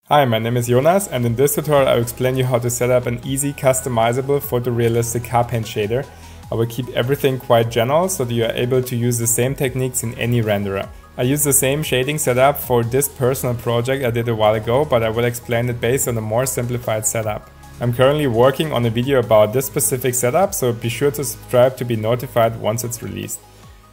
Hi, my name is Jonas, and in this tutorial I'll explain you how to set up an easy customizable photorealistic car paint shader. I will keep everything quite general so that you are able to use the same techniques in any renderer. I use the same shading setup for this personal project I did a while ago, but I will explain it based on a more simplified setup. I'm currently working on a video about this specific setup, so be sure to subscribe to be notified once it's released.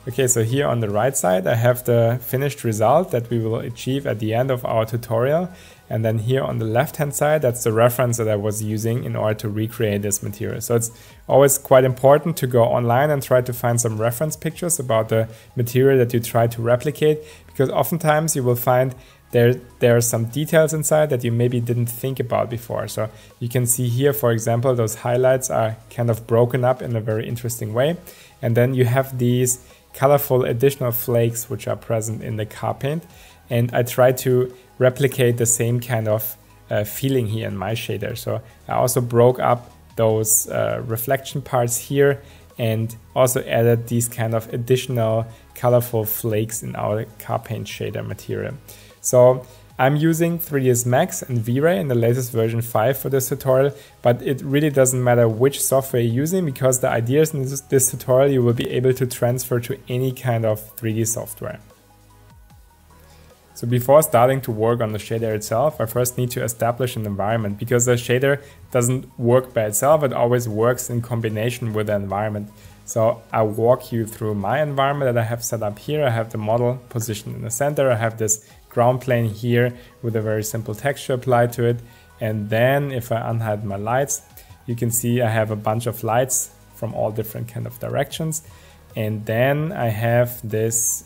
Okay, so here on the right side I have the finished result that we will achieve at the end of our tutorial. And then here on the left hand side, that's the reference that I was using in order to recreate this material. So it's always quite important to go online and try to find some reference pictures about the material that you try to replicate, because oftentimes you will find there are some details inside that you maybe didn't think about before. So you can see here, for example, those highlights are kind of broken up in a very interesting way. And then you have these colorful additional flakes which are present in the car paint. And I try to replicate the same kind of feeling here in my shader. So I also broke up those reflection parts here and also added these kind of additional colorful flakes in our car paint shader material. So I'm using 3ds Max and V-Ray in the latest version 5 for this tutorial, but it really doesn't matter which software you're using, because the ideas in this tutorial you will be able to transfer to any kind of 3D software. So before starting to work on the shader itself, I first need to establish an environment, because the shader doesn't work by itself, it always works in combination with the environment. So I'll walk you through my environment that I have set up here. I have the model positioned in the center, I have this ground plane here with a very simple texture applied to it. And then if I unhide my lights, you can see I have a bunch of lights from all different kind of directions. And then I have this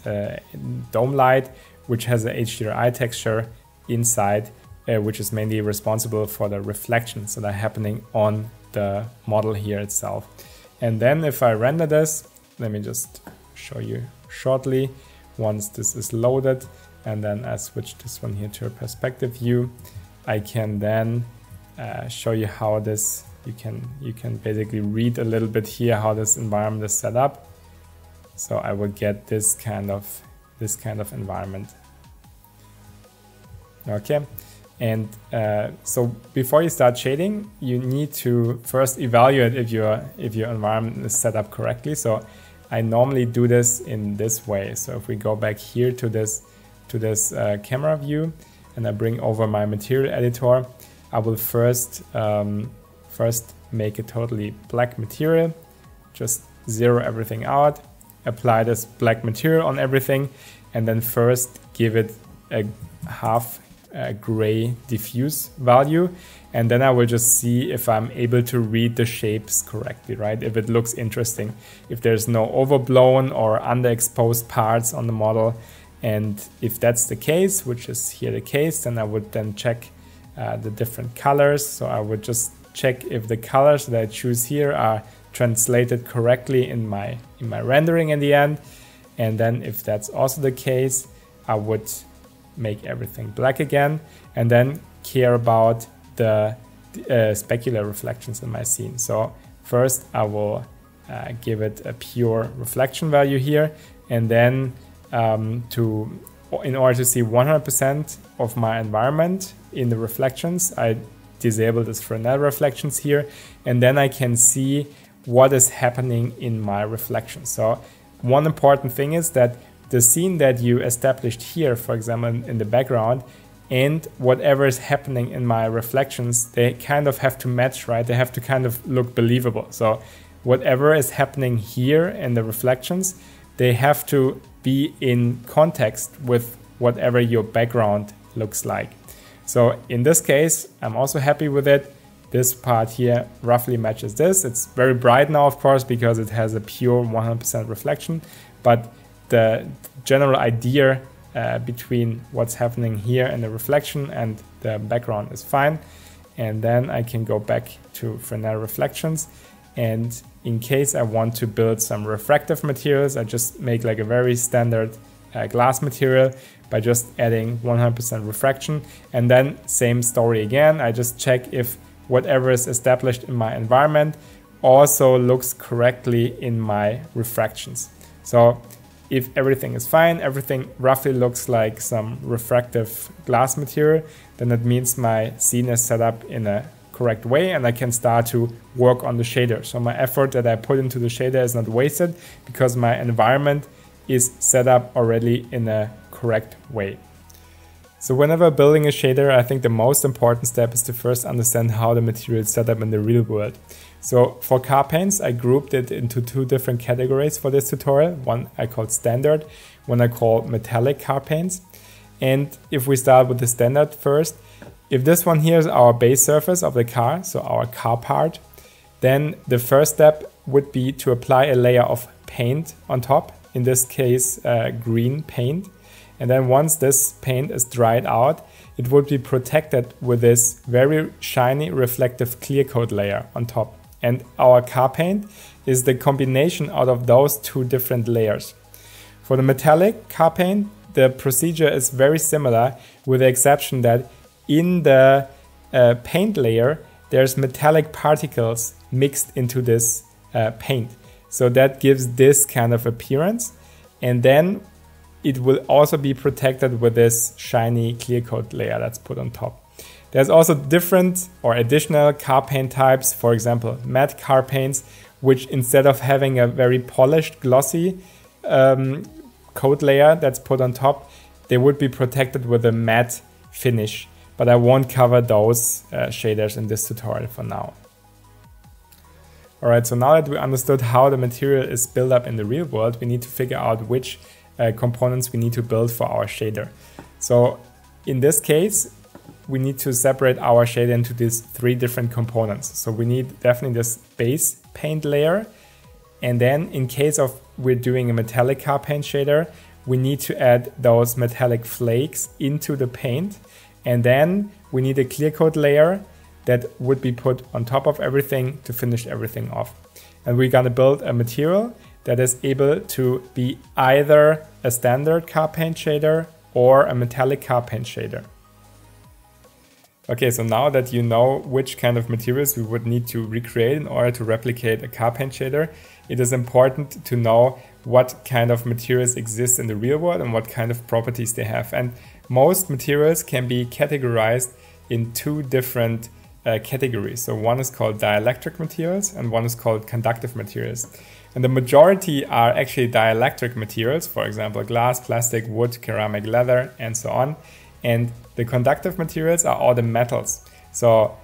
dome light, which has a HDRI texture inside, which is mainly responsible for the reflections that are happening on the model here itself. And then if I render this, let me just show you shortly, once this is loaded, and then I switch this one here to a perspective view, I can then show you how this, you can basically read a little bit here how this environment is set up. So I will get this kind of environment. Okay, and so before you start shading, you need to first evaluate if your environment is set up correctly. So I normally do this in this way. So if we go back here to this camera view, and I bring over my material editor, I will first make a totally black material, just zero everything out, apply this black material on everything, and then first give it a half gray diffuse value, and then I will just see if I'm able to read the shapes correctly, right? If it looks interesting, if there's no overblown or underexposed parts on the model. And if that's the case, which is here the case, then I would then check the different colors. So I would just check if the colors that I choose here are translated correctly in my rendering in the end. And then if that's also the case, I would make everything black again, and then care about the specular reflections in my scene. So first I will give it a pure reflection value here, and then in order to see 100% of my environment in the reflections, I disable this Fresnel reflections here, and then I can see what is happening in my reflections. So one important thing is that the scene that you established here, for example, in the background, and whatever is happening in my reflections, they kind of have to match, right? They have to kind of look believable. So whatever is happening here in the reflections, they have to be in context with whatever your background looks like. So in this case, I'm also happy with it. This part here roughly matches this. It's very bright now, of course, because it has a pure 100% reflection, but the general idea between what's happening here in the reflection and the background is fine. And then I can go back to Fresnel reflections, and in case I want to build some refractive materials, I just make like a very standard glass material by just adding 100% refraction. And then same story again, I just check if whatever is established in my environment also looks correctly in my refractions. So if everything is fine, everything roughly looks like some refractive glass material, then that means my scene is set up in a correct way and I can start to work on the shader. So my effort that I put into the shader is not wasted because my environment is set up already in a correct way. So whenever building a shader, I think the most important step is to first understand how the material is set up in the real world. So for car paints, I grouped it into two different categories for this tutorial. One I called standard, one I call metallic car paints. And if we start with the standard first, if this one here is our base surface of the car, so our car part, then the first step would be to apply a layer of paint on top, in this case green paint. And then once this paint is dried out, it would be protected with this very shiny reflective clear coat layer on top. And our car paint is the combination out of those two different layers. For the metallic car paint, the procedure is very similar with the exception that in the paint layer, there's metallic particles mixed into this paint. So that gives this kind of appearance. And then it will also be protected with this shiny clear coat layer that's put on top. There's also different or additional car paint types, for example, matte car paints, which instead of having a very polished, glossy coat layer that's put on top, they would be protected with a matte finish. But I won't cover those shaders in this tutorial for now. Alright, so now that we understood how the material is built up in the real world, we need to figure out which components we need to build for our shader. So in this case, we need to separate our shader into these three different components. So we need definitely this base paint layer. And then in case of we're doing a metallic car paint shader, we need to add those metallic flakes into the paint. And then we need a clear coat layer that would be put on top of everything to finish everything off. And we're gonna build a material that is able to be either a standard car paint shader or a metallic car paint shader. Okay, so now that you know which kind of materials we would need to recreate in order to replicate a car paint shader, it is important to know what kind of materials exist in the real world and what kind of properties they have. And most materials can be categorized in two different categories. So one is called dielectric materials and one is called conductive materials. And the majority are actually dielectric materials, for example, glass, plastic, wood, ceramic, leather, and so on. And the conductive materials are all the metals. So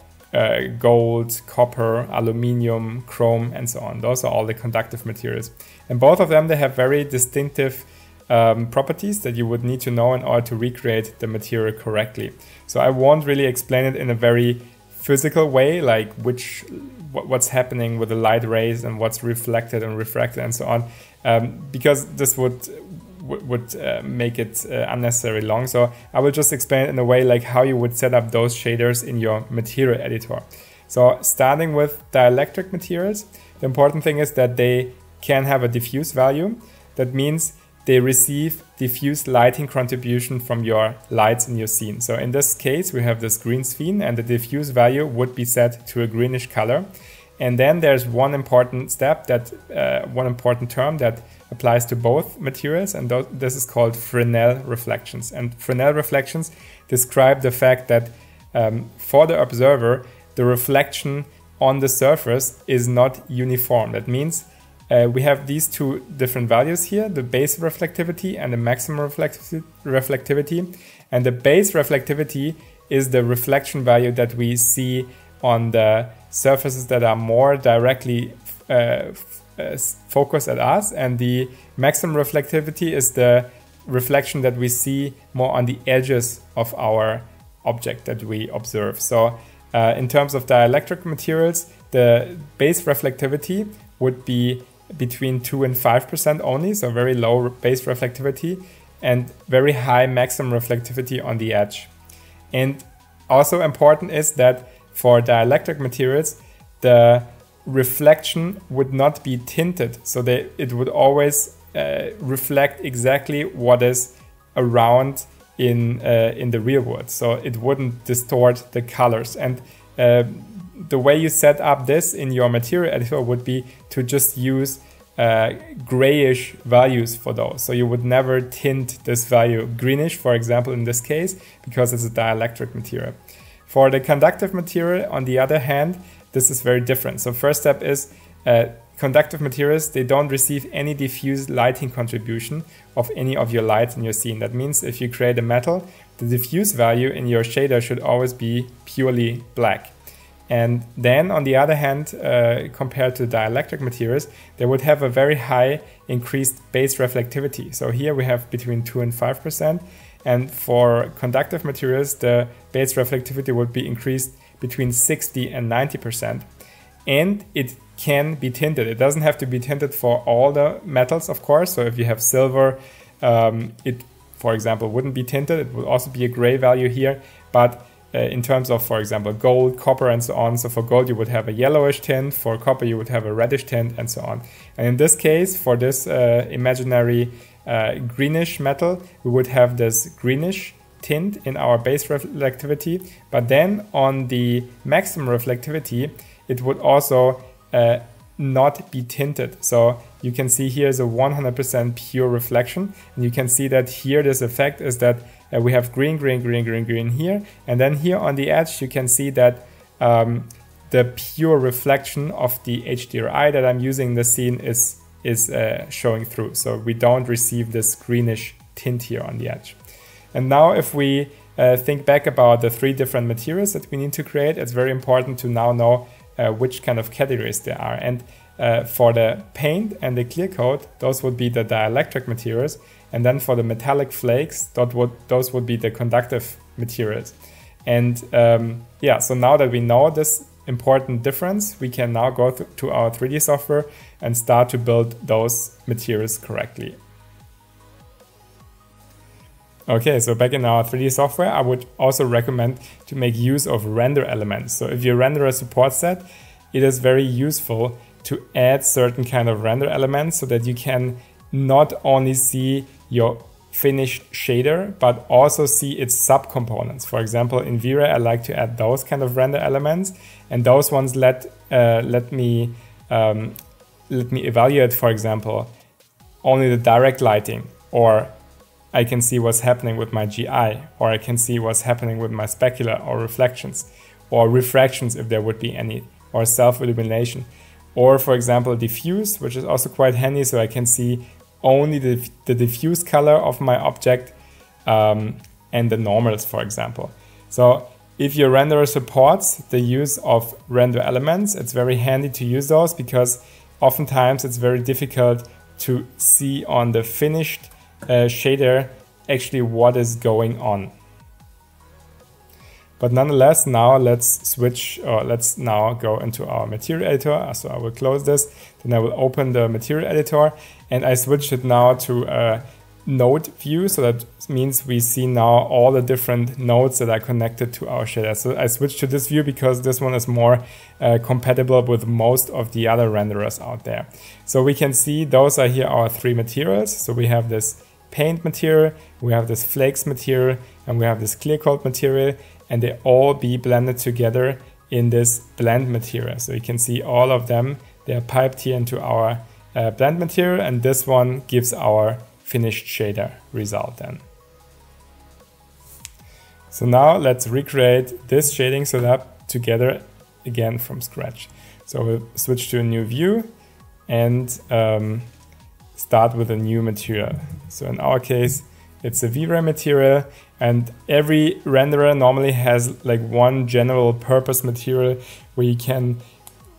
gold, copper, aluminium, chrome, and so on. Those are all the conductive materials. And both of them, they have very distinctive properties that you would need to know in order to recreate the material correctly. So I won't really explain it in a very physical way, like what's happening with the light rays and what's reflected and refracted and so on, because this would make it unnecessarily long. So I will just explain it in a way like how you would set up those shaders in your material editor. So starting with dielectric materials, the important thing is that they can have a diffuse value. That means they receive diffuse lighting contribution from your lights in your scene. So in this case, we have this green scene and the diffuse value would be set to a greenish color. And then there's one important step, one important term that applies to both materials, and this is called Fresnel reflections. And Fresnel reflections describe the fact that for the observer, the reflection on the surface is not uniform. That means we have these two different values here, the base reflectivity and the maximum reflectivity. And the base reflectivity is the reflection value that we see on the surfaces that are more directly focused at us. And the maximum reflectivity is the reflection that we see more on the edges of our object that we observe. So in terms of dielectric materials, the base reflectivity would be between 2 and 5% only, so very low base reflectivity and very high maximum reflectivity on the edge. And also important is that for dielectric materials, the reflection would not be tinted, so that it would always reflect exactly what is around in the real world, so it wouldn't distort the colors. And the way you set up this in your material editor would be to just use grayish values for those. So you would never tint this value greenish, for example, in this case, because it's a dielectric material. For the conductive material, on the other hand, this is very different. So first step is conductive materials, they don't receive any diffuse lighting contribution of any of your lights in your scene. That means if you create a metal, the diffuse value in your shader should always be purely black. And then on the other hand, compared to dielectric materials, they would have a very high increased base reflectivity. So here we have between 2 and 5%. And for conductive materials, the base reflectivity would be increased between 60 and 90%. And it can be tinted. It doesn't have to be tinted for all the metals, of course. So if you have silver, it, for example, wouldn't be tinted. It would also be a gray value here. But in terms of, for example, gold, copper, and so on. So for gold, you would have a yellowish tint. For copper, you would have a reddish tint, and so on. And in this case, for this imaginary greenish metal, we would have this greenish tint in our base reflectivity. But then on the maximum reflectivity, it would also not be tinted. So you can see here is a 100% pure reflection. And you can see that here this effect is that we have green, green, green, green, green here. And then here on the edge, you can see that the pure reflection of the HDRI that I'm using in the scene is showing through. So we don't receive this greenish tint here on the edge. And now if we think back about the 3 different materials that we need to create, it's very important to now know which kind of categories there are. And for the paint and the clear coat, those would be the dielectric materials. And then for the metallic flakes, those would be the conductive materials. And yeah, so now that we know this important difference, we can now go to our 3D software and start to build those materials correctly. Okay, so back in our 3D software, I would also recommend to make use of render elements. So if you render a support set, it is very useful to add certain kind of render elements so that you can not only see your finished shader, but also see its subcomponents. For example, in V-Ray, I like to add those kind of render elements, and those ones let me evaluate, for example, only the direct lighting, or I can see what's happening with my GI, or I can see what's happening with my specular or reflections, or refractions if there would be any, or self-illumination. Or for example, diffuse, which is also quite handy, so I can see only the diffuse color of my object and the normals, for example. So if your renderer supports the use of render elements, it's very handy to use those, because oftentimes it's very difficult to see on the finished shader actually what is going on. But nonetheless, now let's switch, or let's now go into our material editor. So I will close this, then I will open the material editor, and I switched it now to a node view. So that means we see now all the different nodes that are connected to our shader. So I switched to this view because this one is more compatible with most of the other renderers out there. So we can see those are here our 3 materials. So we have this paint material, we have this flakes material, and we have this clear coat material, and they all be blended together in this blend material. So you can see all of them, they are piped here into our blend material, and this one gives our finished shader result then. So now let's recreate this shading setup together again from scratch. So we'll switch to a new view and start with a new material. So in our case, it's a V-Ray material, and every renderer normally has like one general purpose material where you can,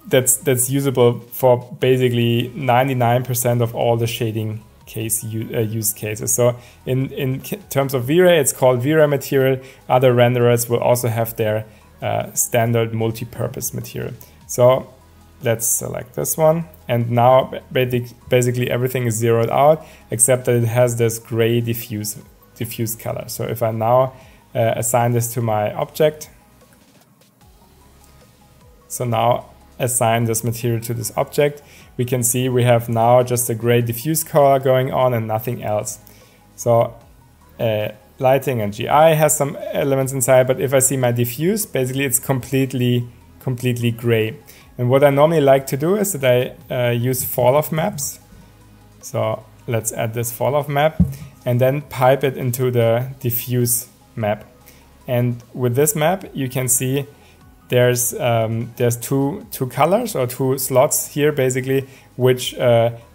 that's usable for basically 99% of all the shading use cases. So in terms of V-Ray, it's called V-Ray material. Other renderers will also have their standard multi-purpose material. So let's select this one, and now basically everything is zeroed out except that it has this gray diffuse color. So if I now assign this to my object, so now assign this material to this object, we can see we have now just a gray diffuse color going on and nothing else. So lighting and GI has some elements inside, but if I see my diffuse, basically it's completely gray. And what I normally like to do is that I use fall-off maps. So let's add this fall-off map and then pipe it into the diffuse map. And with this map, you can see there's two colors or two slots here basically, which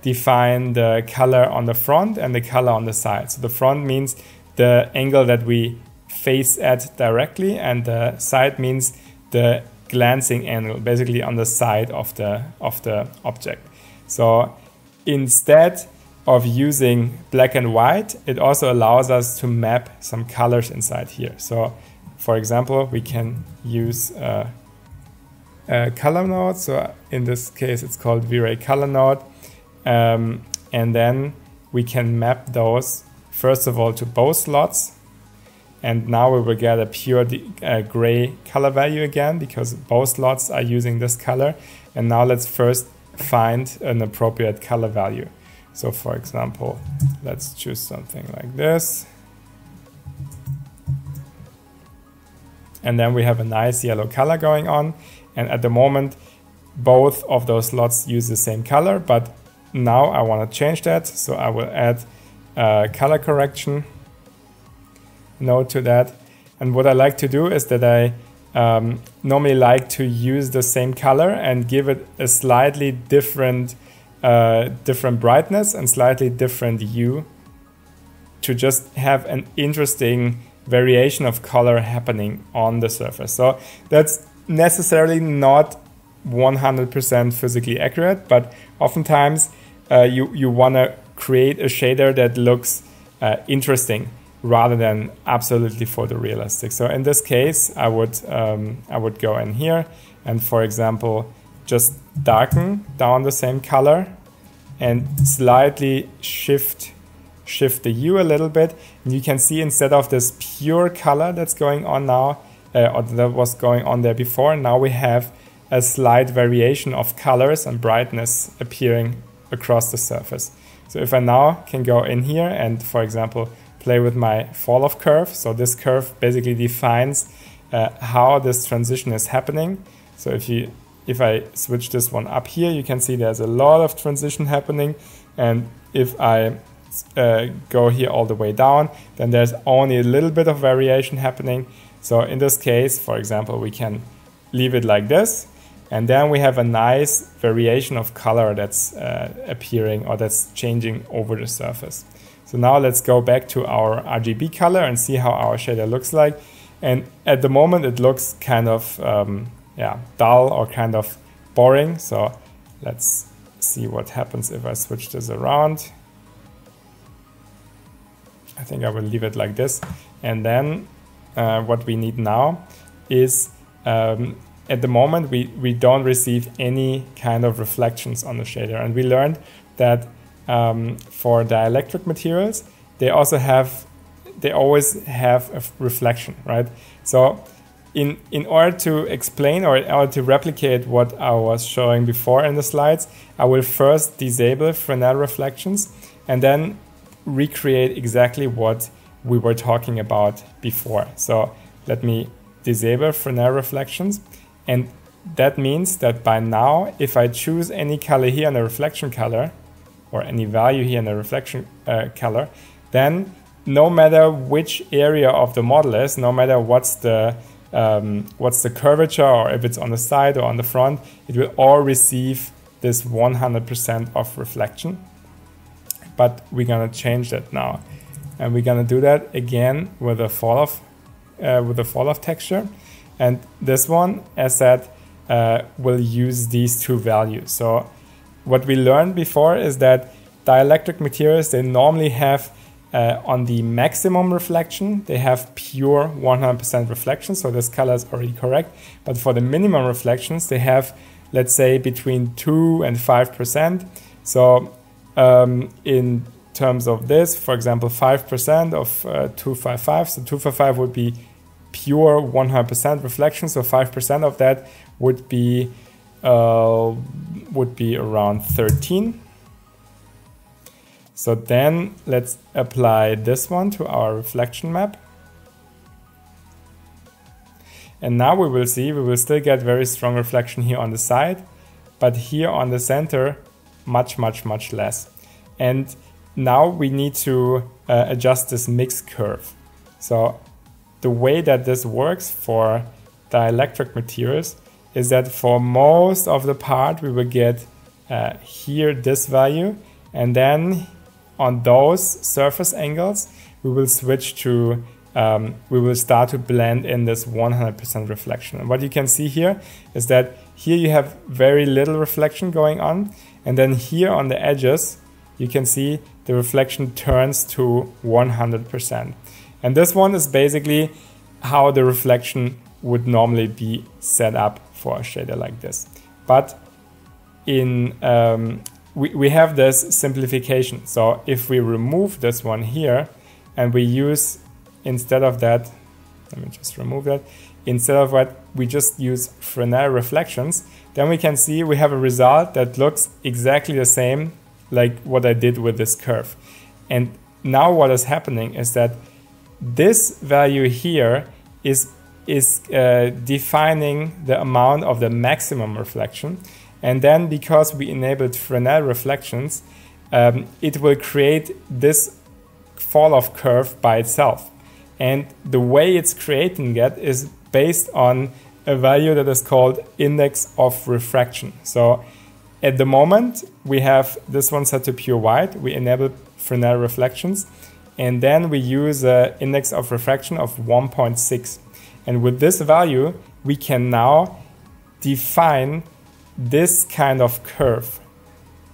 define the color on the front and the color on the side. So the front means the angle that we face at directly, and the side means the glancing angle, basically on the side of the object. So instead of using black and white, it also allows us to map some colors inside here. So for example, we can use a color node. So in this case, it's called V-Ray color node. And then we can map those, first of all, to both slots. And now we will get a pure gray color value again, because both slots are using this color. And now let's first find an appropriate color value. So for example, let's choose something like this. And then we have a nice yellow color going on. And at the moment, both of those slots use the same color, but now I want to change that. So I will add a color correction node to that. And what I like to do is that I normally like to use the same color and give it a slightly different brightness and slightly different hue to just have an interesting variation of color happening on the surface. So that's necessarily not 100% physically accurate, but oftentimes you want to create a shader that looks interesting rather than absolutely photorealistic. So in this case, I would go in here and, for example, just darken down the same color and slightly shift the hue a little bit. And you can see, instead of this pure color that's going on now, or that was going on there before, now we have a slight variation of colors and brightness appearing across the surface. So if I now can go in here and, for example, play with my fall-off curve. So this curve basically defines how this transition is happening. So if I switch this one up here, you can see there's a lot of transition happening. And if I go here all the way down, then there's only a little bit of variation happening. So in this case, for example, we can leave it like this. And then we have a nice variation of color that's appearing, or that's changing over the surface. So now let's go back to our RGB color and see how our shader looks like. And at the moment, it looks kind of dull or kind of boring. So let's see what happens if I switch this around. I think I will leave it like this. And then what we need now is, at the moment, we don't receive any kind of reflections on the shader. And we learned that for dielectric materials, they always have a reflection, right? So in order to explain, or in order to replicate what I was showing before in the slides, I will first disable Fresnel reflections and then recreate exactly what we were talking about before. So let me disable Fresnel reflections. And that means that by now, if I choose any color here in the reflection color, or any value here in the reflection color, then no matter which area of the model is, no matter what's the curvature, or if it's on the side or on the front, it will all receive this 100% of reflection. But we're gonna change that now, and we're gonna do that again with a fall-off texture. And this one, as said, will use these two values. So what we learned before is that dielectric materials, they normally have on the maximum reflection, they have pure 100% reflection. So this color is already correct. But for the minimum reflections, they have, let's say, between 2 and 5%. So in terms of this, for example, 5% of 255. So 255 would be pure 100% reflection. So 5% of that would be around 13. So then let's apply this one to our reflection map. And now we will see, we will still get very strong reflection here on the side, but here on the center, much, much, much less. And now we need to adjust this mix curve. So the way that this works for dielectric materials is that for most of the part we will get here this value, and then on those surface angles we will switch to we will start to blend in this 100% reflection. And what you can see here is that here you have very little reflection going on, and then here on the edges you can see the reflection turns to 100%. And this one is basically how the reflection would normally be set up for a shader like this. But in we have this simplification. So if we remove this one here and we use, instead of that, let me just remove that, instead of what we just use Fresnel reflections, then we can see we have a result that looks exactly the same like what I did with this curve. And now what is happening is that this value here is defining the amount of the maximum reflection. And then because we enabled Fresnel reflections, it will create this fall off curve by itself. And the way it's creating that is based on a value that is called index of refraction. So at the moment we have this one set to pure white, we enable Fresnel reflections, and then we use an index of refraction of 1.6. And with this value we can now define this kind of curve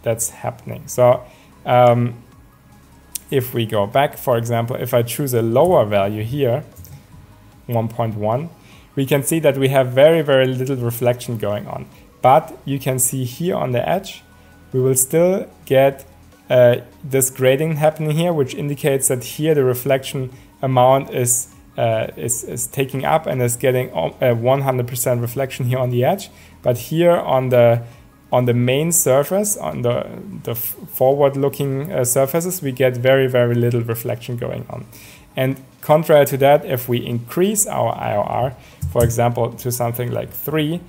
that's happening. So if we go back, for example, if I choose a lower value here, 1.1, we can see that we have very, very little reflection going on. But you can see here on the edge, we will still get this grading happening here, which indicates that here the reflection amount is taking up and is getting 100% reflection here on the edge. But here on the main surface, on the forward-looking surfaces, we get very, very little reflection going on. And contrary to that, if we increase our IOR, for example, to something like 3,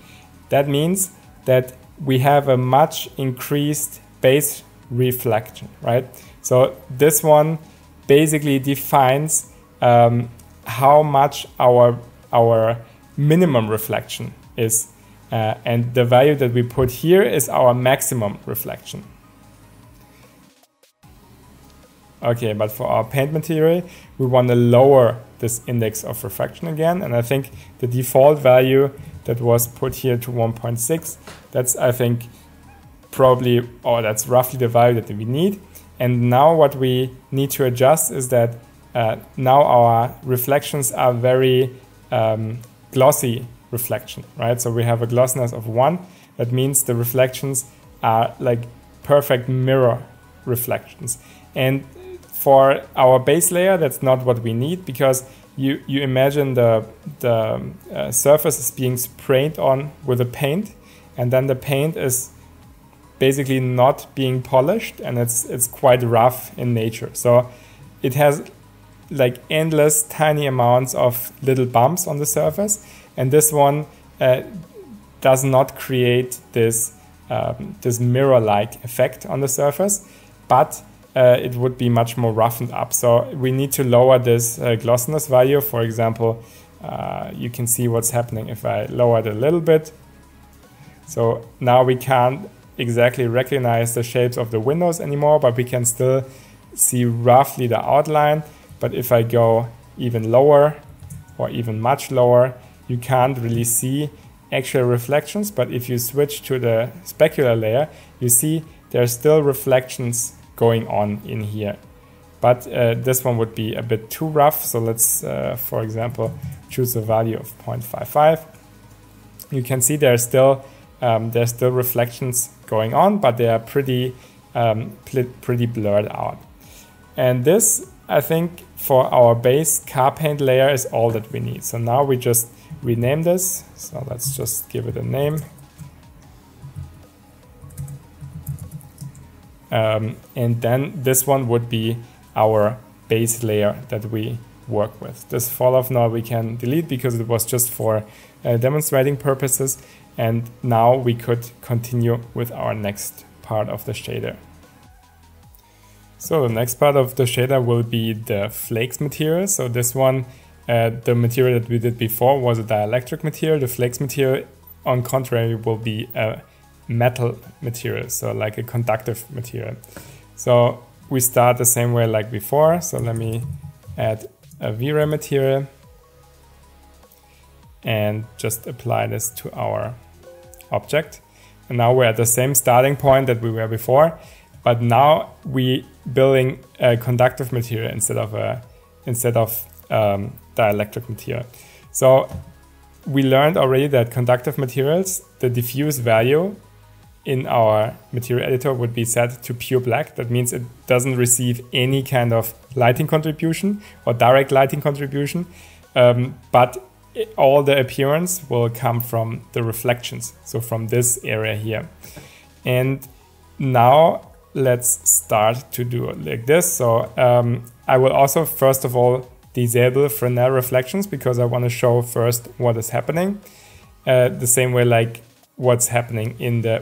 that means that we have a much increased base reflection, right? So this one basically defines how much our minimum reflection is. And the value that we put here is our maximum reflection. Okay, but for our paint material, we want to lower this index of refraction again. And I think the default value that was put here to 1.6, that's, I think, probably, or that's roughly the value that we need. And now what we need to adjust is that now our reflections are very glossy reflection, right? So we have a glossiness of 1. That means the reflections are like perfect mirror reflections. And for our base layer, that's not what we need, because you imagine the surface is being sprayed on with a paint, and then the paint is basically not being polished, and it's quite rough in nature. So it has like endless tiny amounts of little bumps on the surface, and this one does not create this this mirror-like effect on the surface, but it would be much more roughened up. So we need to lower this glossiness value. For example, you can see what's happening if I lower it a little bit. So now we can't exactly recognize the shapes of the windows anymore, but we can still see roughly the outline. But if I go even lower or even much lower, you can't really see actual reflections. But if you switch to the specular layer, you see there's still reflections going on in here. But this one would be a bit too rough. So let's, for example, choose a value of 0.55. You can see there's still reflections going on, but they are pretty blurred out. And this, I think, for our base car paint layer is all that we need. So now we just rename this. So let's just give it a name. And then this one would be our base layer that we work with. This fall off now we can delete because it was just for demonstrating purposes. And now we could continue with our next part of the shader. So the next part of the shader will be the flakes material. So this one, the material that we did before was a dielectric material. The flakes material, on contrary, will be a metal material, so like a conductive material. So we start the same way like before. So let me add a VRAM material and just apply this to our object. And now we're at the same starting point that we were before, but now we building a conductive material instead of dielectric material. So we learned already that conductive materials, the diffuse value in our material editor would be set to pure black. That means it doesn't receive any kind of lighting contribution or direct lighting contribution, but all the appearance will come from the reflections, so from this area here. And now let's start to do it like this. So I will also first of all disable Fresnel reflections because I want to show first what is happening, the same way like what was happening in the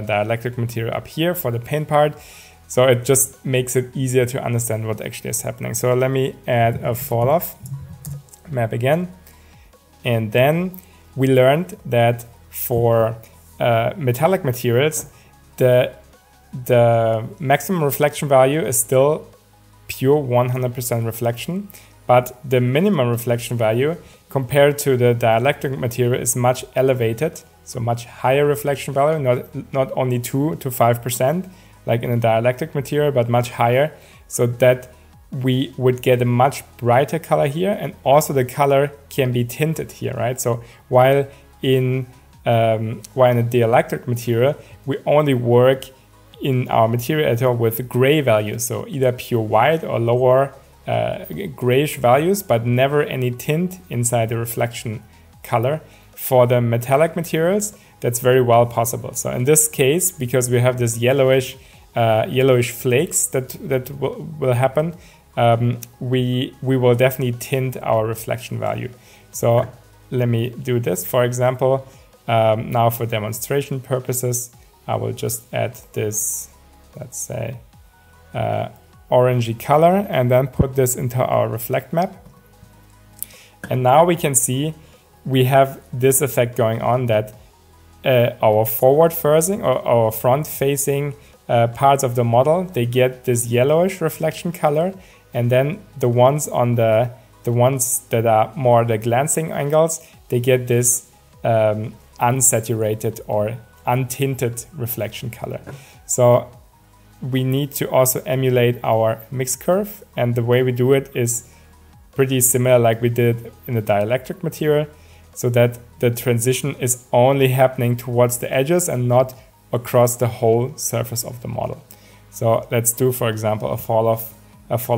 dielectric material up here for the paint part. So it just makes it easier to understand what actually is happening. So let me add a fall off map again. And then we learned that for metallic materials, the maximum reflection value is still pure 100% reflection, but the minimum reflection value compared to the dielectric material is much elevated, so much higher reflection value, not only 2 to 5% like in a dielectric material, but much higher, so that we would get a much brighter color here, and also the color can be tinted here, right? So while in a dielectric material, we only work in our material editor with gray values, so either pure white or lower grayish values, but never any tint inside the reflection color. For the metallic materials, that's very well possible. So in this case, because we have this yellowish flakes that will happen, we will definitely tint our reflection value. So let me do this. For example, now for demonstration purposes, I will just add this, let's say, orangey color, and then put this into our reflect map. And now we can see we have this effect going on, that our forward facing or our front facing parts of the model, they get this yellowish reflection color, and then the ones that are more the glancing angles, they get this unsaturated or untinted reflection color. So we need to also emulate our mix curve, and the way we do it is pretty similar like we did in the dielectric material, so that the transition is only happening towards the edges and not across the whole surface of the model. So let's do, for example, a fall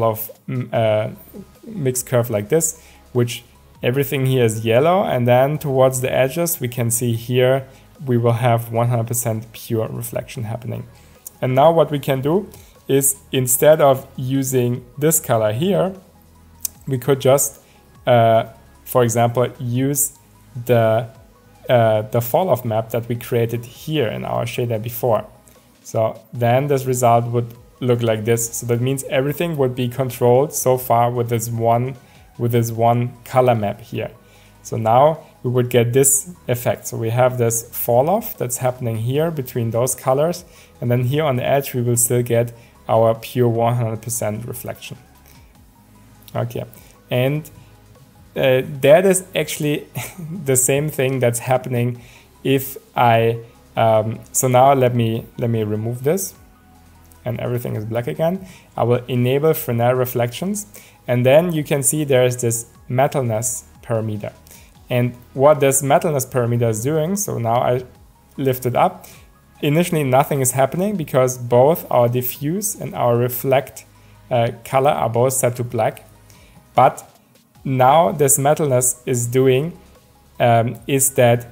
off mix curve like this, which everything here is yellow, and then towards the edges we can see here we will have 100% pure reflection happening. And now what we can do is, instead of using this color here, we could just, for example, use the fall-off map that we created here in our shader before. So then this result would look like this. So that means everything would be controlled so far with this one color map here. So now we would get this effect. So we have this fall off that's happening here between those colors, and then here on the edge we will still get our pure 100% reflection. Okay, and that is actually the same thing that's happening if I so now let me remove this, and everything is black again. I will enable Fresnel reflections, and then you can see there's this metalness parameter. And what this metalness parameter is doing, so now I lift it up. Initially nothing is happening because both our diffuse and our reflect color are both set to black. But now this metalness is doing is that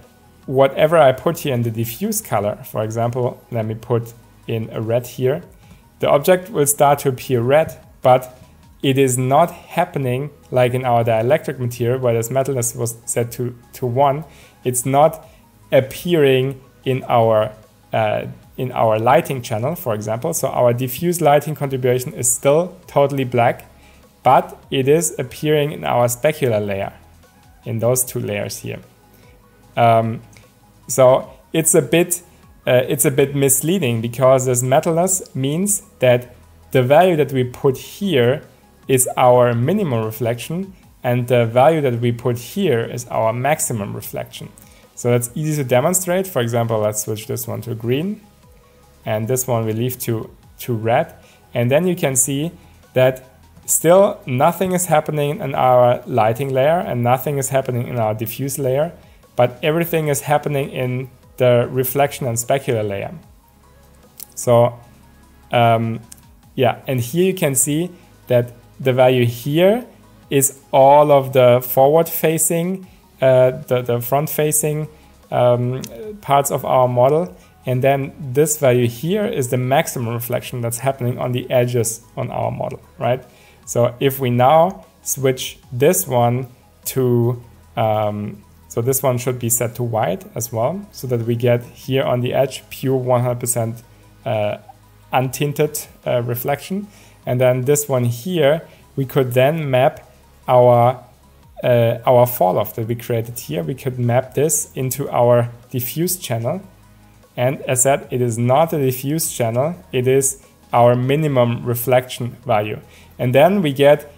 whatever I put here in the diffuse color, for example, let me put in a red here, the object will start to appear red, but it is not happening like in our dielectric material where this metalness was set to 1. It's not appearing in our in our lighting channel, for example. So our diffuse lighting contribution is still totally black, but it is appearing in our specular layer, in those two layers here. So it's a bit misleading, because this metalness means that the value that we put here is our minimum reflection, and the value that we put here is our maximum reflection. So that's easy to demonstrate. For example, let's switch this one to green, and this one we leave to red. And then you can see that still nothing is happening in our lighting layer and nothing is happening in our diffuse layer, but everything is happening in the reflection and specular layer. So yeah, and here you can see that the value here is all of the forward facing, the front facing parts of our model. And then this value here is the maximum reflection that's happening on the edges on our model, right? So if we now switch this one to, so this one should be set to white as well, so that we get here on the edge pure 100% untinted reflection. And then this one here, we could then map our fall off that we created here. We could map this into our diffuse channel. And as said, it is not a diffuse channel, it is our minimum reflection value. And then we get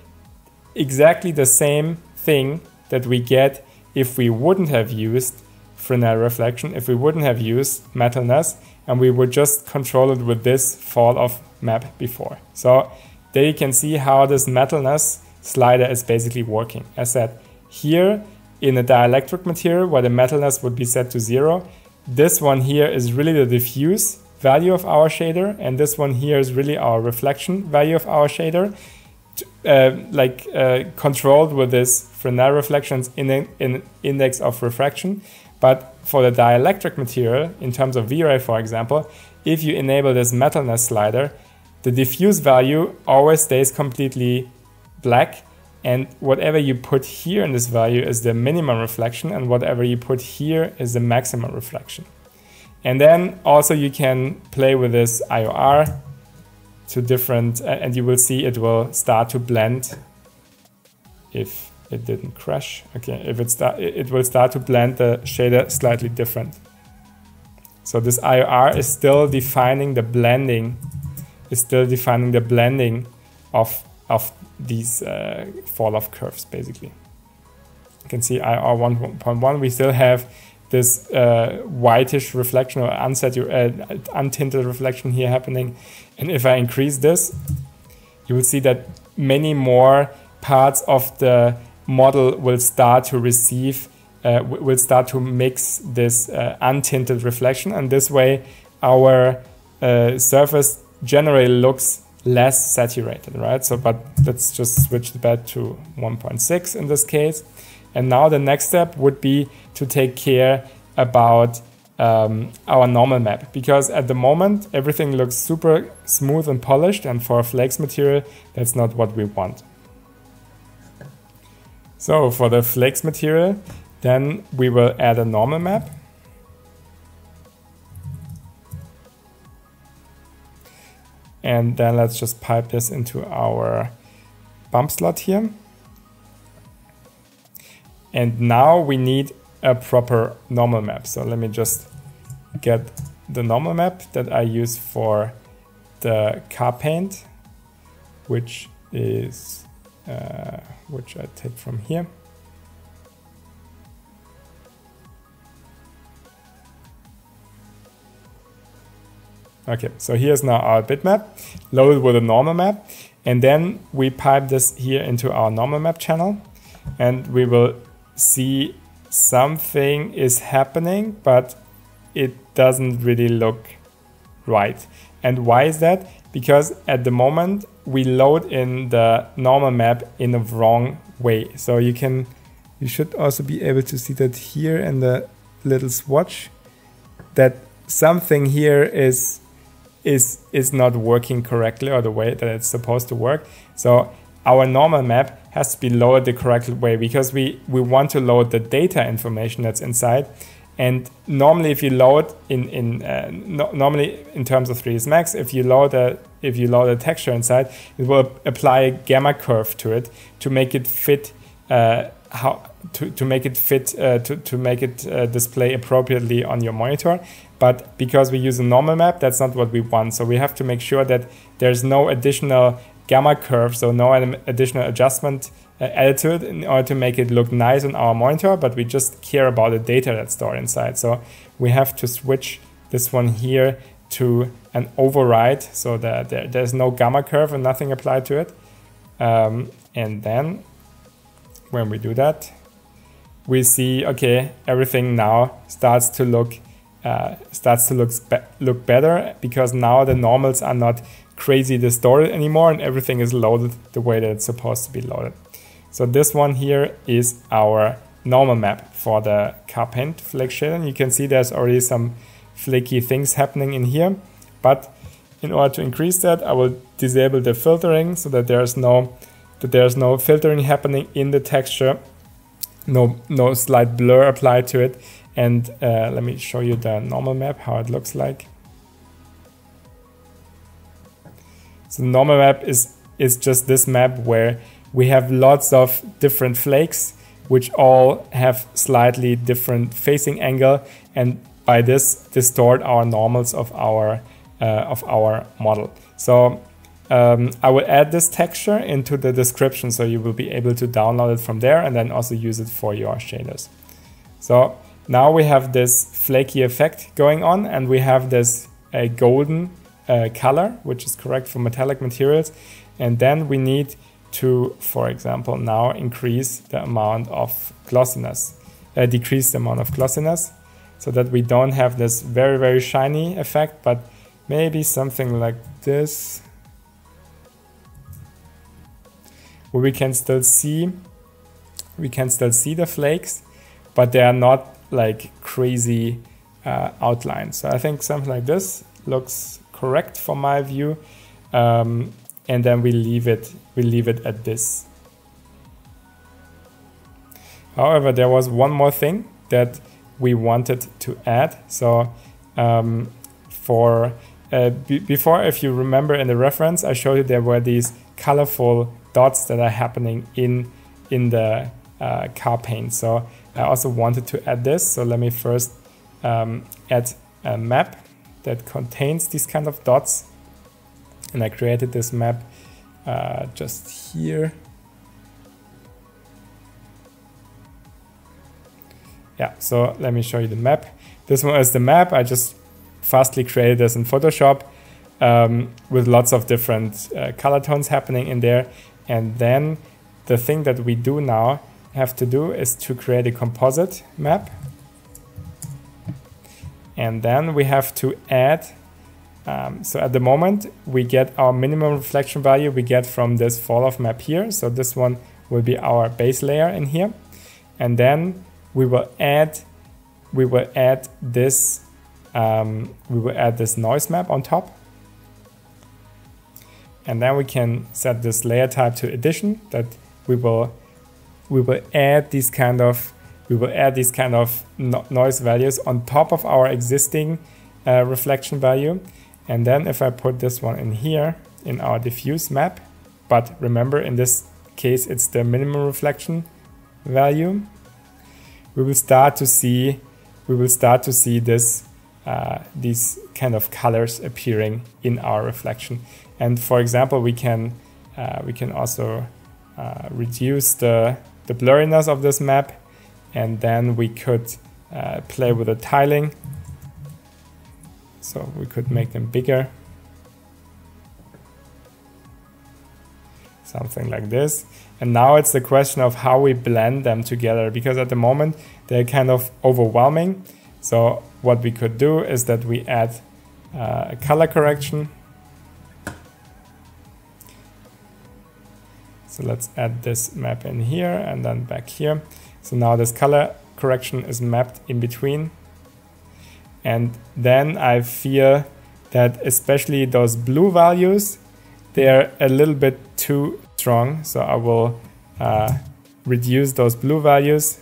exactly the same thing that we get if we wouldn't have used Fresnel reflection, if we wouldn't have used metalness, and we would just control it with this fall off map before. So there you can see how this metalness slider is basically working. As said, here in a dielectric material where the metalness would be set to 0, this one here is really the diffuse value of our shader, and this one here is really our reflection value of our shader, controlled with this Fresnel reflections in index of refraction. But for the dielectric material, in terms of V-Ray, for example, if you enable this metalness slider, the diffuse value always stays completely black, and whatever you put here in this value is the minimum reflection, and whatever you put here is the maximum reflection. And then also you can play with this IOR to different, and you will see it will start to blend if it didn't crash. Okay, if it will start to blend the shader slightly different. So this IOR is still defining the blending, of these fall-off curves, basically. You can see IOR 1.1, we still have this whitish reflection or untinted reflection here happening. And if I increase this, you will see that many more parts of the model will start to receive, will start to mix this untinted reflection. And this way, our surface generally looks less saturated, right? So, but let's just switch the bed to 1.6 in this case. And now the next step would be to take care about our normal map, because at the moment everything looks super smooth and polished, and for a flakes material that's not what we want. So for the flakes material, then we will add a normal map. And then let's just pipe this into our bump slot here. And now we need a proper normal map. So let me just get the normal map that I use for the car paint, which is which I take from here. Okay, so here's now our bitmap loaded with a normal map, and then we pipe this here into our normal map channel, and we will see something is happening, but it doesn't really look right. And why is that? Because at the moment we load in the normal map in a wrong way. So you should also be able to see that here in the little swatch, that something here is not working correctly, or the way that it's supposed to work. So our normal map has to be loaded the correct way, because we want to load the data information that's inside, And normally, if you load normally in terms of 3ds Max, if you load a texture inside, it will apply a gamma curve to it to make it fit to make it display appropriately on your monitor. But because we use a normal map, that's not what we want. So we have to make sure that there's no additional gamma curve, so no additional adjustment added to it in order to make it look nice on our monitor, but we just care about the data that's stored inside. So we have to switch this one here to an override so that there's no gamma curve and nothing applied to it. And then when we do that, we see, okay, everything now starts to look better, because now the normals are not crazy distorted anymore and everything is loaded the way that it's supposed to be loaded. So this one here is our normal map for the car paint flake shader. And you can see there's already some flaky things happening in here. But in order to increase that, I will disable the filtering so that there's no filtering happening in the texture, no slight blur applied to it. And let me show you the normal map, how it looks like. So the normal map is just this map where we have lots of different flakes, which all have slightly different facing angle, and by this distort our normals of our model. So I will add this texture into the description, so you will be able to download it from there and then also use it for your shaders. So now we have this flaky effect going on, and we have this golden color, which is correct for metallic materials. And then we need to, for example, now increase the amount of glossiness, decrease the amount of glossiness, so that we don't have this very, very shiny effect, but maybe something like this, where we can still see the flakes, but they are not like crazy outlines. So I think something like this looks correct for my view. And then we leave it at this. However, there was one more thing that we wanted to add. So before, if you remember in the reference, I showed you there were these colorful dots that are happening in the car paint. So I also wanted to add this. So let me first add a map that contains these kind of dots. And I created this map just here. Yeah, so let me show you the map. This one is the map. I just fastly created this in Photoshop with lots of different color tones happening in there. And then the thing that we do now have to do is to create a composite map. And then we have to add, so at the moment we get our minimum reflection value we get from this fall off map here. So this one will be our base layer in here. And then we will add this noise map on top. And then we can set this layer type to addition, that we will add these kind of noise values on top of our existing reflection value. And then if I put this one in here in our diffuse map, but remember in this case it's the minimum reflection value, we will start to see this these kind of colors appearing in our reflection. And for example, we can also reduce the blurriness of this map, and then we could play with the tiling. So we could make them bigger, something like this. And now it's the question of how we blend them together, because at the moment they're kind of overwhelming. So what we could do is that we add a color correction. So let's add this map in here and then back here. So now this color correction is mapped in between. And then I feel that especially those blue values, they're a little bit too strong. So I will reduce those blue values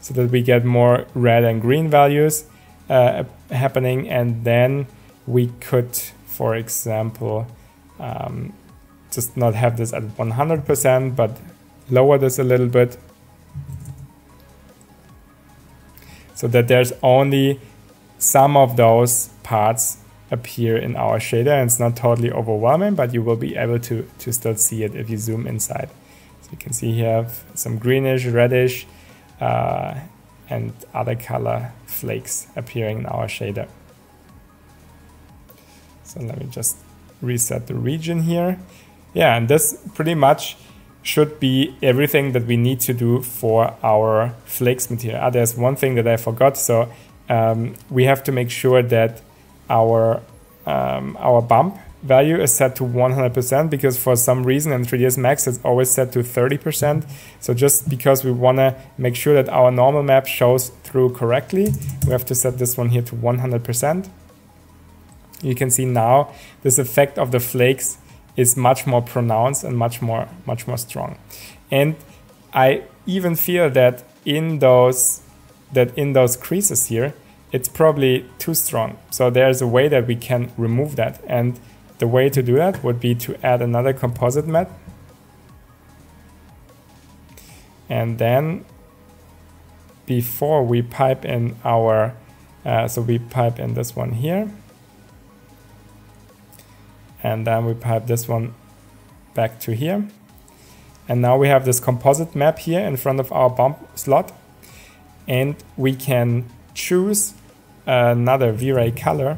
so that we get more red and green values happening. And then we could, for example, just not have this at 100%, but lower this a little bit, so that there's only some of those parts appear in our shader, and it's not totally overwhelming, but you will be able to still see it if you zoom inside. So you can see here some greenish, reddish, and other color flakes appearing in our shader. So let me just reset the region here. Yeah, and this pretty much should be everything that we need to do for our flakes material. There's one thing that I forgot. So we have to make sure that our bump value is set to 100%, because for some reason in 3ds Max it's always set to 30%. So just because we want to make sure that our normal map shows through correctly, we have to set this one here to 100%. You can see now this effect of the flakes is much more pronounced and much more strong. And I even feel that in those creases here, it's probably too strong. So there's a way that we can remove that. And the way to do that would be to add another composite matte. And then before we pipe in our, so we pipe in this one here. And then we pipe this one back to here. And now we have this composite map here in front of our bump slot. And we can choose another V-Ray color.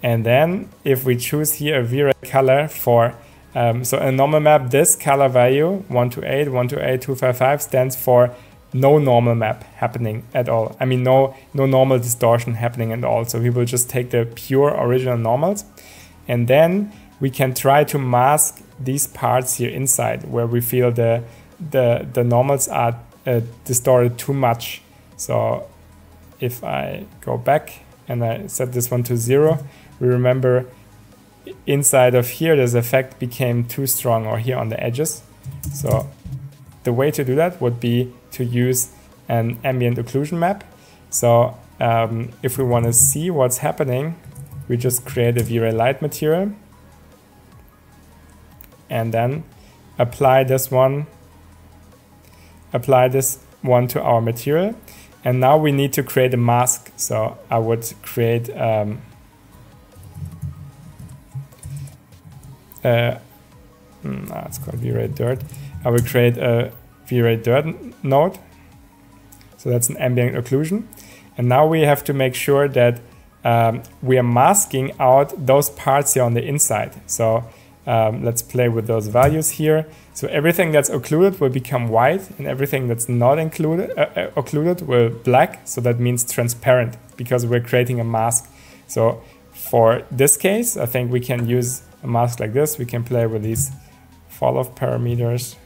And then if we choose here a V-Ray color for, so in a normal map, this color value 128, 128, 255 stands for no normal map happening at all. I mean, no normal distortion happening at all. So we will just take the pure original normals, and then we can try to mask these parts here inside where we feel the normals are distorted too much. So if I go back and I set this one to 0, we remember inside of here this effect became too strong, or here on the edges. So the way to do that would be to use an ambient occlusion map. So if we want to see what's happening, we just create a V-Ray light material and then apply this one to our material. And now we need to create a mask. So I would create it's called V-Ray Dirt. I will create a V-Ray Dirt node. So that's an ambient occlusion. And now we have to make sure that we are masking out those parts here on the inside. So let's play with those values here. So everything that's occluded will become white, and everything that's not occluded will black. So that means transparent, because we're creating a mask. So for this case, I think we can use a mask like this. We can play with these fall-off parameters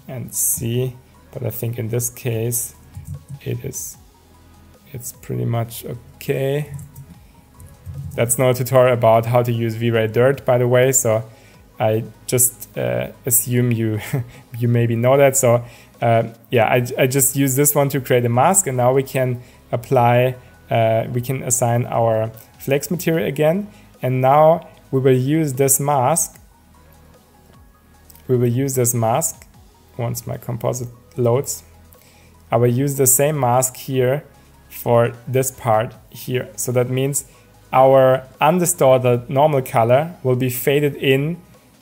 and see, but I think in this case it's pretty much okay. That's no tutorial about how to use V-Ray Dirt, by the way, so I just assume you maybe know that. So yeah, I just use this one to create a mask, and now we can apply, we can assign our flakes material again, and now we will use this mask. We will use this mask once my composite loads. I will use the same mask here for this part here. So that means our undistorted normal color will be faded in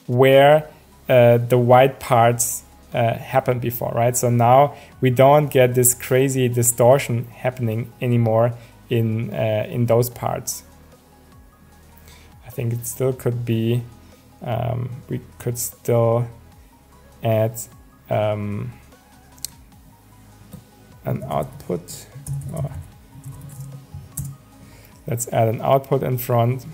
where the white parts happened before, right? So now we don't get this crazy distortion happening anymore in those parts. I think it still could be, we could still add an output. Oh. Let's add an output in front.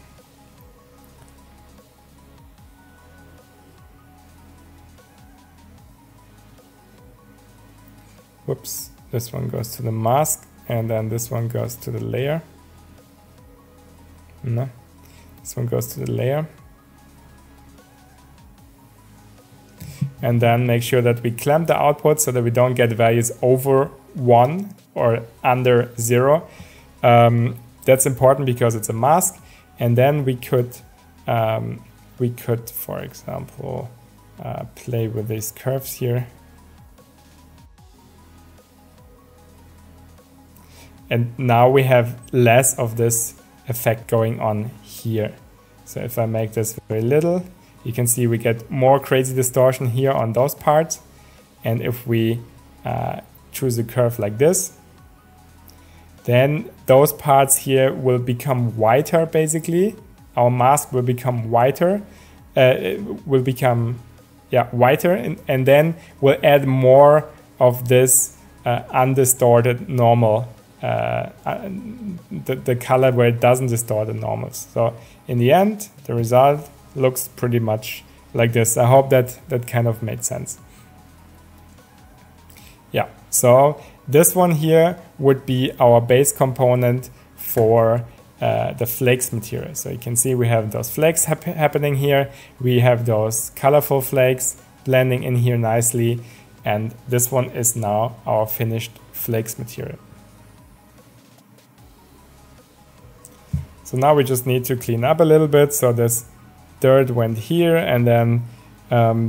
Whoops, this one goes to the mask, and then this one goes to the layer. No, this one goes to the layer. and then make sure that we clamp the output so that we don't get values over 1 or under 0. That's important because it's a mask. And then we could, for example, play with these curves here. And now we have less of this effect going on here. So if I make this very little, you can see we get more crazy distortion here on those parts. And if we choose a curve like this, then those parts here will become whiter basically. Our mask will become whiter, whiter, and then we'll add more of this undistorted normal, the color where it doesn't distort the normals. So in the end, the result looks pretty much like this. I hope that kind of made sense. Yeah, so this one here would be our base component for the flakes material. So you can see we have those flakes happening here. We have those colorful flakes blending in here nicely. And this one is now our finished flakes material. So now we just need to clean up a little bit. So this dirt went here, and then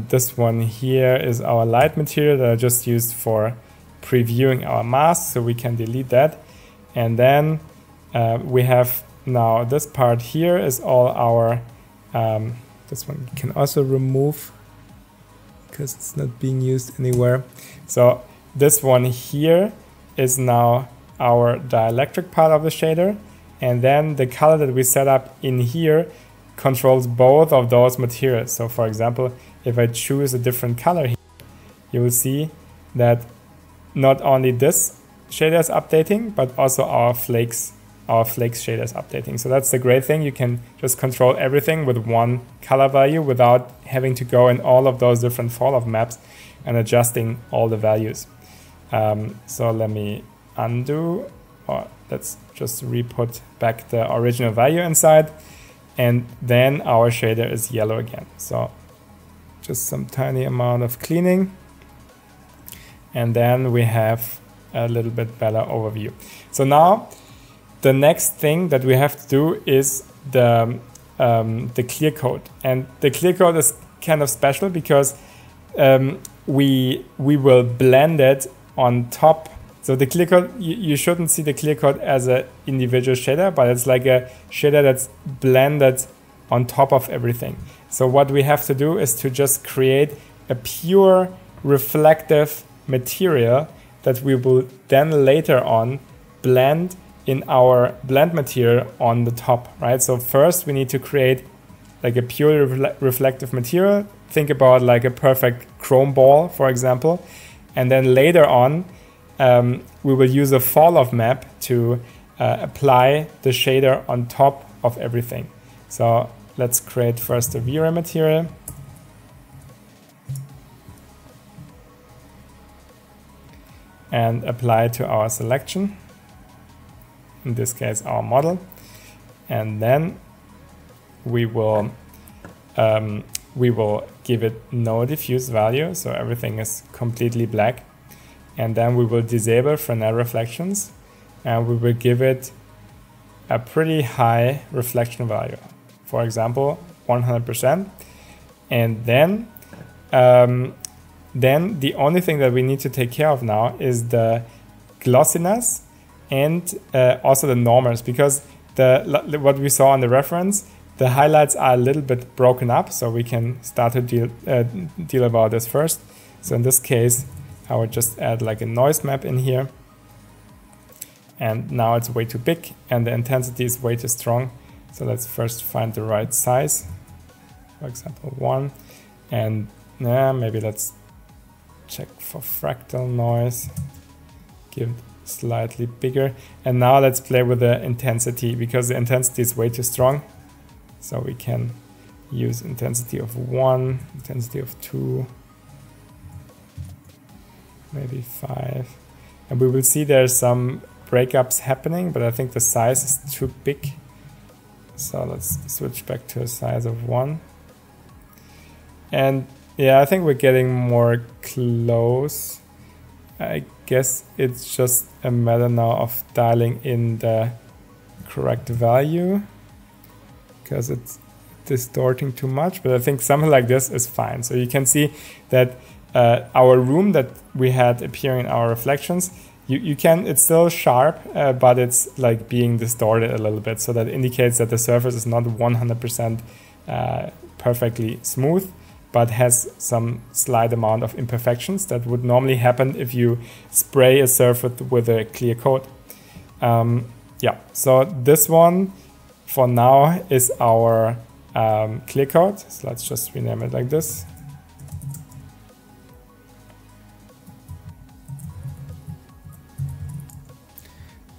this one here is our light material that I just used for previewing our mask, so we can delete that. And then we have now this part here is all our, this one you can also remove because it's not being used anywhere. So this one here is now our dielectric part of the shader. And then the color that we set up in here controls both of those materials. So for example, if I choose a different color here, you will see that not only this shader is updating, but also our flakes shader is updating. So that's the great thing. You can just control everything with one color value without having to go in all of those different fall-off maps and adjusting all the values. So let me undo, or let's just re-put back the original value inside. And then our shader is yellow again. So just some tiny amount of cleaning. And then we have a little bit better overview. So now the next thing that we have to do is the clear coat. And the clear coat is kind of special because we will blend it on top. So the clear coat, you shouldn't see the clear coat as an individual shader, but it's like a shader that's blended on top of everything. So what we have to do is to just create a pure reflective material that we will then later on blend in our blend material on the top, right? So first we need to create like a pure reflective material. Think about like a perfect chrome ball, for example. And then later on, we will use a fall-off map to apply the shader on top of everything. So let's create first a V-Ray material. And apply to our selection, in this case our model. And then we will give it no diffuse value, so everything is completely black. And then we will disable Fresnel reflections, and we will give it a pretty high reflection value, for example 100%. And then the only thing that we need to take care of now is the glossiness and also the normals, because what we saw on the reference, the highlights are a little bit broken up, so we can start to deal about this first. So in this case, I would just add like a noise map in here. And now it's way too big and the intensity is way too strong. So let's first find the right size. For example, 1. And maybe let's check for fractal noise. Give it slightly bigger. And now let's play with the intensity, because the intensity is way too strong. So we can use intensity of 1, intensity of 2. Maybe 5. And we will see there's some breakups happening, but I think the size is too big. So let's switch back to a size of 1. And Yeah, I think we're getting more close. I guess it's just a matter now of dialing in the correct value because it's distorting too much, but I think something like this is fine. So you can see that our room that we had appearing in our reflections, you can, it's still sharp, but it's like being distorted a little bit. So that indicates that the surface is not 100% perfectly smooth, but has some slight amount of imperfections that would normally happen if you spray a surface with a clear coat. Yeah, so this one for now is our clear coat. So let's just rename it like this.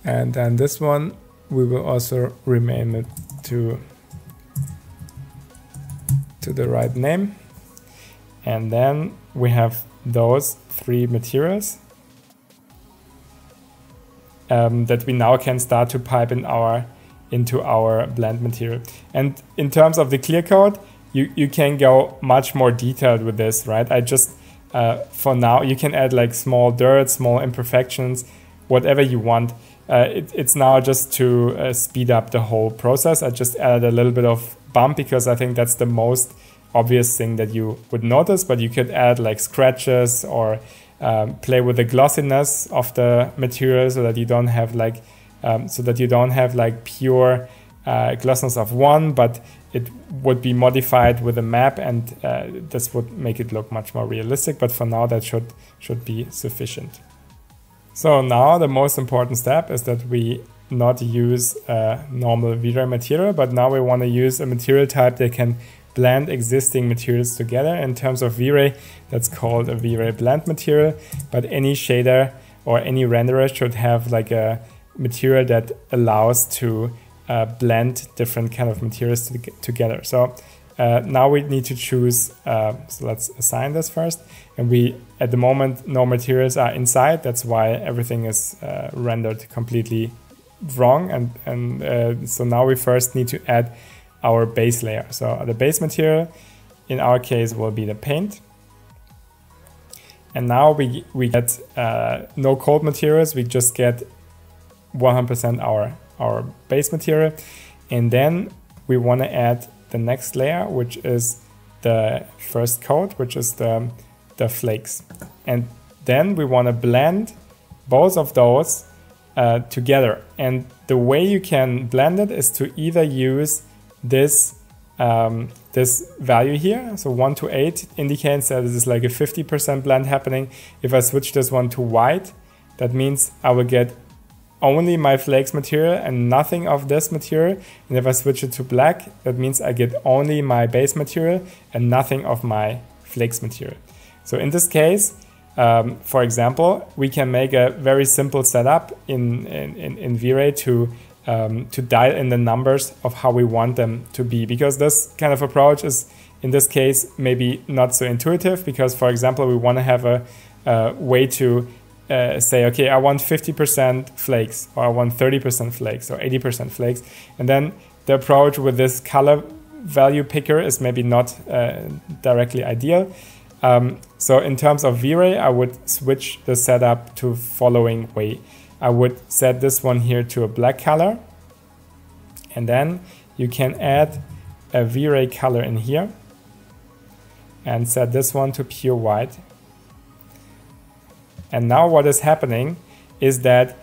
And then this one, we will also rename it to the right name. And then we have those three materials that we now can start to pipe into our blend material. And in terms of the clear coat, you can go much more detailed with this, right? I just, for now, you can add like small dirt, small imperfections, whatever you want. It's now just to speed up the whole process. I just added a little bit of bump because I think that's the most obvious thing that you would notice, but you could add like scratches or play with the glossiness of the material so that you don't have like pure glossiness of one, but it would be modified with a map, and this would make it look much more realistic. But for now, that should be sufficient. So now the most important step is that we not use a normal V-Ray material, but now we want to use a material type that can blend existing materials together. In terms of V-Ray, that's called a V-Ray blend material, but any shader or any renderer should have like a material that allows to blend different kind of materials together. So now we need to choose, so let's assign this first. And we, at the moment, no materials are inside. That's why everything is rendered completely wrong. And so now we first need to add our base layer. So the base material, in our case, will be the paint. And now we get no cold materials. We just get 100% our base material. And then we want to add the next layer, which is the first coat, which is the flakes. And then we want to blend both of those together. And the way you can blend it is to either use this this value here. So 1 to 8 indicates that this is like a 50% blend happening. If I switch this one to white, that means I will get only my flakes material and nothing of this material. And if I switch it to black, that means I get only my base material and nothing of my flakes material. So in this case, for example, we can make a very simple setup in V-Ray to dial in the numbers of how we want them to be, because this kind of approach is, in this case, maybe not so intuitive, because, for example, we want to have a way to say, okay, I want 50% flakes, or I want 30% flakes, or 80% flakes. And then the approach with this color value picker is maybe not directly ideal. So in terms of V-Ray, I would switch the setup to following way. I would set this one here to a black color, and then you can add a V-Ray color in here and set this one to pure white. And now what is happening is that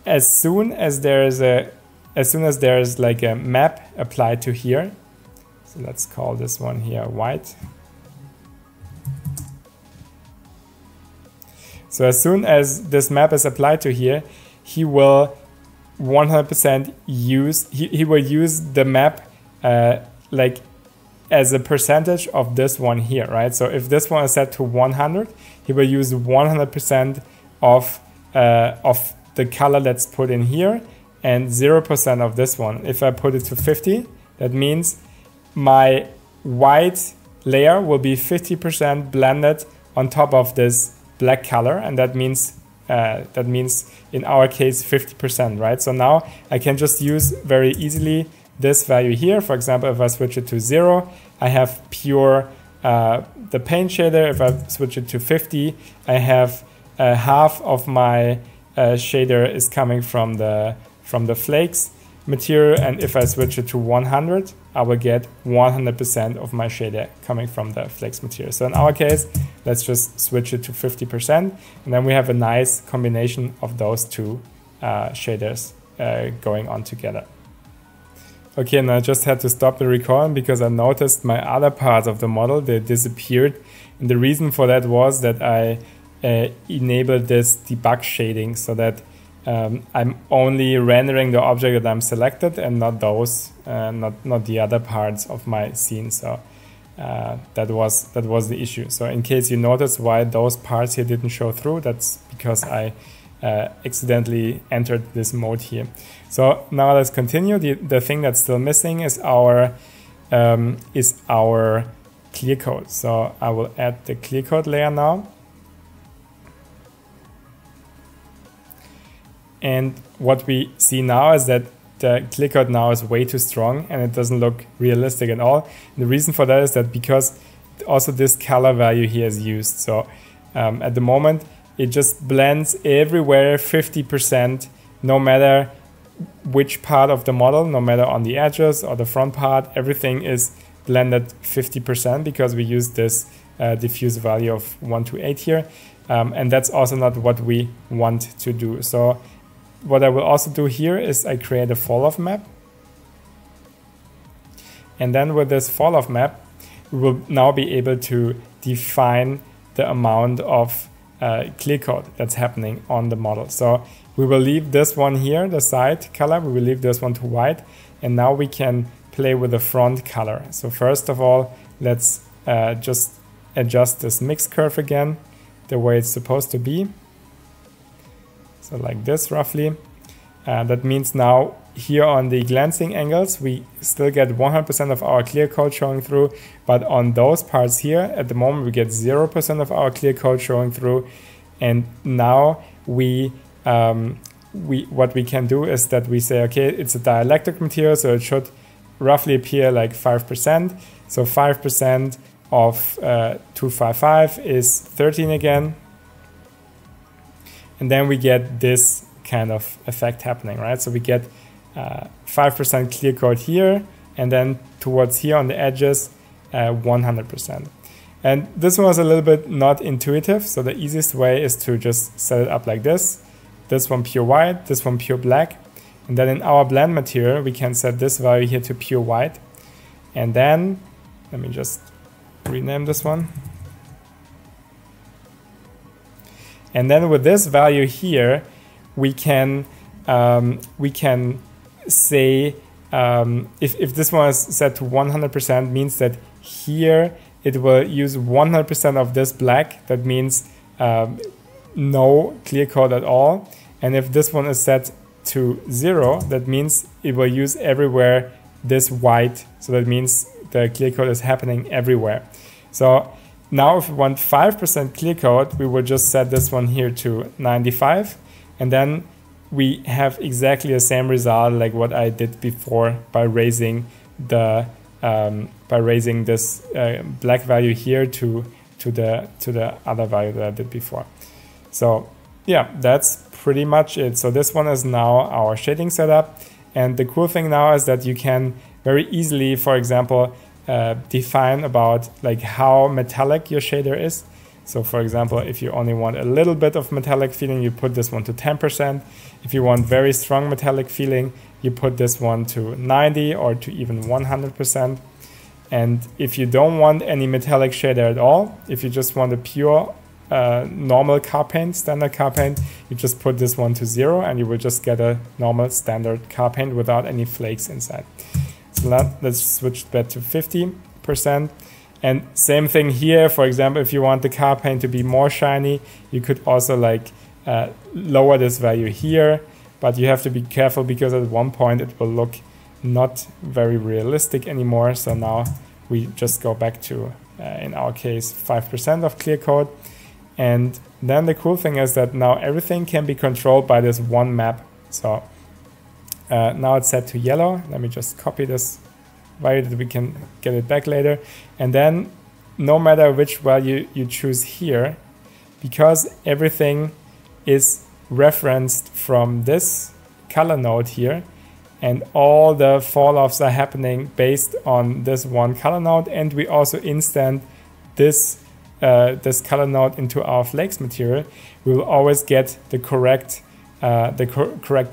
as soon as there is like a map applied to here, so let's call this one here white. So as soon as this map is applied to here, he will 100% use, he will use the map like as a percentage of this one here, right? So if this one is set to 100, he will use 100% of the color that's put in here and 0% of this one. If I put it to 50, that means my white layer will be 50% blended on top of this black color, and that means in our case 50%, right? So now I can just use very easily this value here. For example, if I switch it to 0, I have pure the paint shader, if I switch it to 50, I have half of my shader is coming from the flakes material, and if I switch it to 100, I will get 100% of my shader coming from the flakes material. So in our case, let's just switch it to 50%, and then we have a nice combination of those two shaders going on together. Okay, and I just had to stop the recording because I noticed my other parts of the model, they disappeared. And the reason for that was that I enabled this debug shading so that I'm only rendering the object that I'm selected and not those, not the other parts of my scene. So that was the issue. So in case you notice why those parts here didn't show through, that's because I accidentally entered this mode here. So now let's continue. The thing that's still missing is our clear coat. So I will add the clear coat layer now. And what we see now is that the clear coat now is way too strong and it doesn't look realistic at all. And the reason for that is that because also this color value here is used. So at the moment, it just blends everywhere 50%, no matter which part of the model, no matter on the edges or the front part, everything is blended 50% because we use this diffuse value of 128 here. And that's also not what we want to do. So what I will also do here is I create a fall-off map. And then with this fall-off map, we will now be able to define the amount of clear coat that's happening on the model. So we will leave this one here, the side color, we will leave this one to white, and now we can play with the front color. So first of all, let's just adjust this mix curve again, the way it's supposed to be. So like this roughly. That means now here on the glancing angles, we still get 100% of our clear coat showing through, but on those parts here, at the moment we get 0% of our clear coat showing through. And now what we can do is that we say, okay, it's a dielectric material, so it should roughly appear like 5%. So 5% of 255 is 13 again. And then we get this kind of effect happening, right? So we get 5% clear coat here, and then towards here on the edges, 100%. And this was a little bit not intuitive, so the easiest way is to just set it up like this. This one pure white, this one pure black. And then in our blend material, we can set this value here to pure white. And then, let me just rename this one. And then with this value here, we can say if this one is set to 100%, means that here it will use 100% of this black. That means no clear coat at all. And if this one is set to 0, that means it will use everywhere this white. So that means the clear coat is happening everywhere. So now if we want 5% clear coat, we will just set this one here to 95. And then we have exactly the same result like what I did before by raising the this black value here to the other value that I did before. So yeah, that's pretty much it. So this one is now our shading setup. And the cool thing now is that you can very easily, for example, define about like how metallic your shader is. So for example, if you only want a little bit of metallic feeling, you put this one to 10%. If you want very strong metallic feeling, you put this one to 90 or to even 100%. And if you don't want any metallic shader at all, if you just want a pure normal car paint, standard car paint, you just put this one to 0 and you will just get a normal standard car paint without any flakes inside. So let's switch that to 50%. And same thing here, for example, if you want the car paint to be more shiny, you could also like lower this value here, but you have to be careful because at one point it will look not very realistic anymore. So now we just go back to, in our case, 5% of clear coat. And then the cool thing is that now everything can be controlled by this one map. So now it's set to yellow. Let me just copy this value that we can get it back later. And then no matter which value you choose here, because everything is referenced from this color node here, and all the fall-offs are happening based on this one color node, and we also instant this color node into our flakes material, we will always get the correct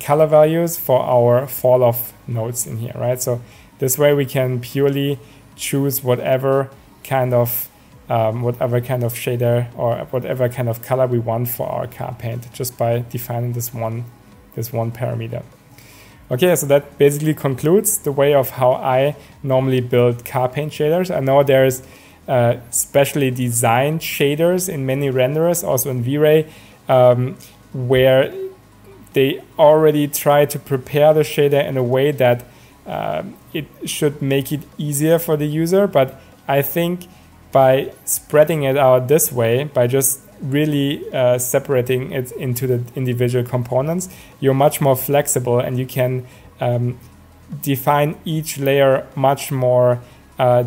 color values for our fall-off nodes in here, right? So this way we can purely choose whatever kind of shader or whatever kind of color we want for our car paint, just by defining this one parameter. Okay, so that basically concludes the way of how I normally build car paint shaders. I know there's specially designed shaders in many renderers, also in V-Ray, where they already try to prepare the shader in a way that it should make it easier for the user. But I think by spreading it out this way, by just really separating it into the individual components, you're much more flexible, and you can define each layer much more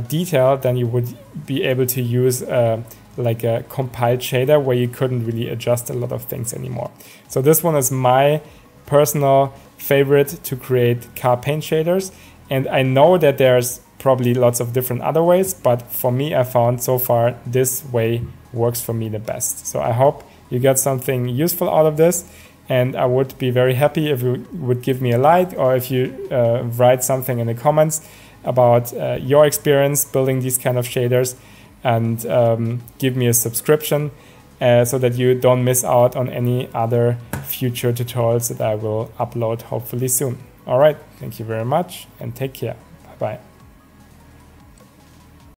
detailed than you would be able to use like a compiled shader where you couldn't really adjust a lot of things anymore. So this one is my personal favorite to create car paint shaders, and I know that there's probably lots of different other ways, but for me, I found so far this way works for me the best. So I hope you got something useful out of this, and I would be very happy if you would give me a like, or if you write something in the comments about your experience building these kind of shaders, and give me a subscription so that you don't miss out on any other future tutorials that I will upload hopefully soon. All right, thank you very much and take care. Bye-bye.